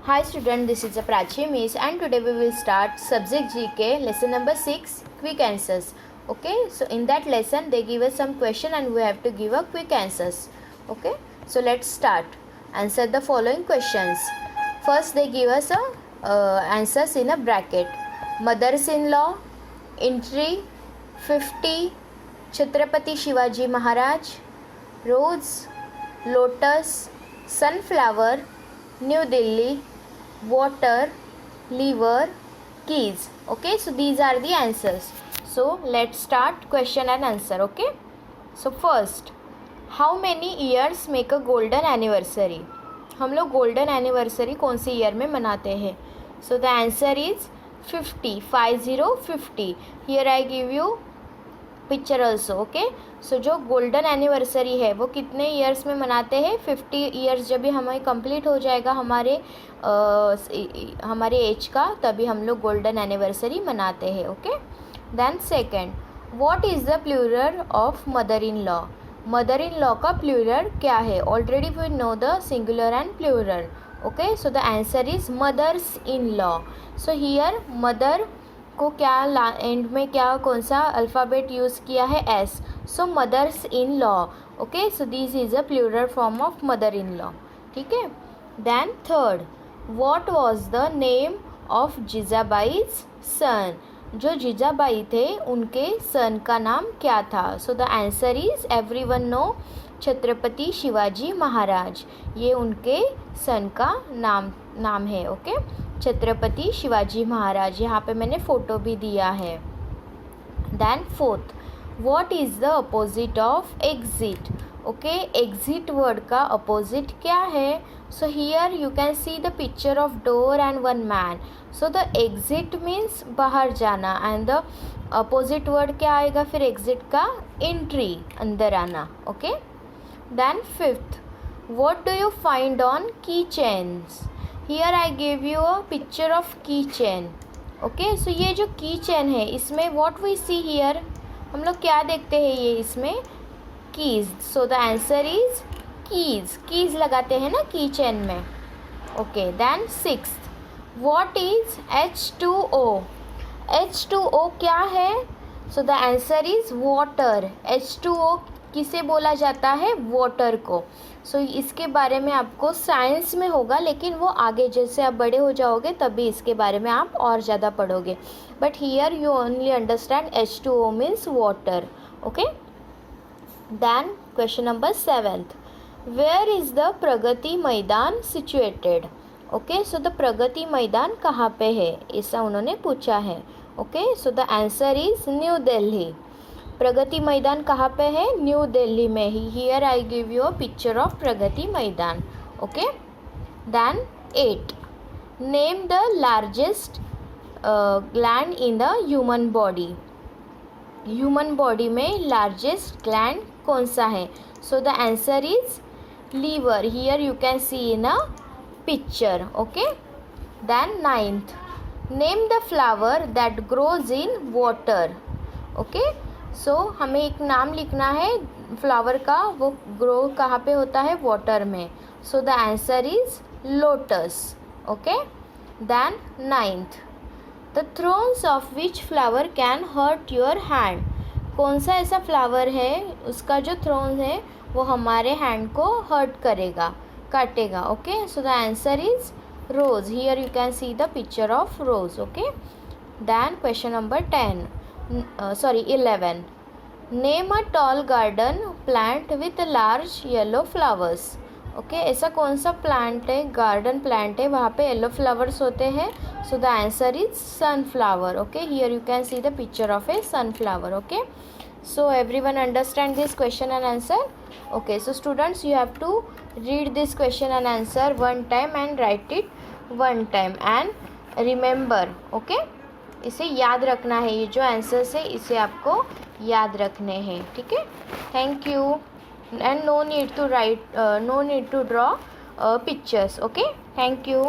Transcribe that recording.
Hi student, this is Prachi Miss and today we will start subject GK lesson number 6 quick answers. Okay, so in that lesson they give us some question and we have to give a quick answers. Okay, so let's start. Answer the following questions. First they give us a answers in a bracket. Mothers-in-law, entry, 50, Chhatrapati Shivaji Maharaj, rose, lotus, sunflower, New Delhi, water, liver, keys. Okay, so these are the answers. So let's start question and answer. Okay, so first, how many years make a golden anniversary? हम लोग golden anniversary कौन सी year में मनाते हैं? So the answer is 50. Here I give you picture also. Okay, so जो golden anniversary है वो कितने ईयर्स में मनाते हैं? 50 ईयर्स जब भी हमें कंप्लीट हो जाएगा हमारे एज का, तभी हम लोग गोल्डन एनिवर्सरी मनाते हैं. Okay, then second, what is the plural of mother in law? Mother in law का प्लूरल क्या है? Already we know the singular and plural. Okay, so the answer is mothers in law. So here mother को क्या and में क्या कौन सा alphabet use किया है? S. So mothers in law. Okay, so this is a plural form of mother in law. ठीक है. Then third, what was the name of Jijabai's son? जो जीजाबाई थे उनके सन का नाम क्या था? So the answer is everyone know Chhatrapati Shivaji Maharaj. ये उनके सन का नाम है. ओके, छत्रपति शिवाजी महाराज. यहाँ पे मैंने फ़ोटो भी दिया है. Then fourth, what is the opposite of exit? Okay, exit word का अपोजिट क्या है? So here you can see the picture of door and one man. So the exit means बाहर जाना एंड द अपोजिट वर्ड क्या आएगा फिर exit का? Entry, अंदर आना. Okay, then fifth, what do you find on keys chains? Here I give you a picture of key chain. Okay, so ये जो की चेन है इसमें व्हाट वी सी हियर, हम लोग क्या देखते हैं? ये इसमें keys. So the answer is keys लगाते हैं ना की चेन में. Okay, then sixth, what is H2O? H2O क्या है? So the answer is water. H2O किसे बोला जाता है? वाटर को. सो इसके बारे में आपको साइंस में होगा, लेकिन वो आगे जैसे आप बड़े हो जाओगे तभी इसके बारे में आप और ज़्यादा पढ़ोगे. But here you only understand H2O means water. Okay, then question number 7th, where is the Pragati Maidan situated? Okay, so the Pragati Maidan कहाँ पे है ऐसा उन्होंने पूछा है. Okay, so the answer is New Delhi. Pragati Maidan कहाँ पे है? न्यू दिल्ली में ही. Here I give you a picture of Pragati Maidan. Okay, then 8, name the largest gland in the human body. Human body में लार्जेस्ट ग्लैंड कौन सा है? So the answer is liver. Here you can see in a picture. Okay, then 9th, name the flower that grows in water. Okay, so हमें एक नाम लिखना है flower का, वो ग्रो कहाँ पे होता है? वाटर में. So the answer is lotus. Okay, then 9th, the thrones of which flower can hurt your hand? कौन सा ऐसा फ्लावर है उसका जो थ्रोन है वो हमारे हैंड को हर्ट करेगा, काटेगा? Okay, so the answer is rose. Here you can see the picture of rose. Okay, then question number 11, name a tall garden plant with large yellow flowers. Okay, ऐसा कौन सा plant है, garden plant है वहाँ पे yellow flowers होते हैं? So the answer is sunflower. Okay, here you can see the picture of A sunflower. Okay, so everyone understand this question and answer? Okay, so students you have to read this question and answer one time and write it one time and remember. Okay, इसे याद रखना है. ये जो answers है इसे आपको याद रखने हैं. ठीक है, thank you. And no need to draw pictures. Okay, thank you.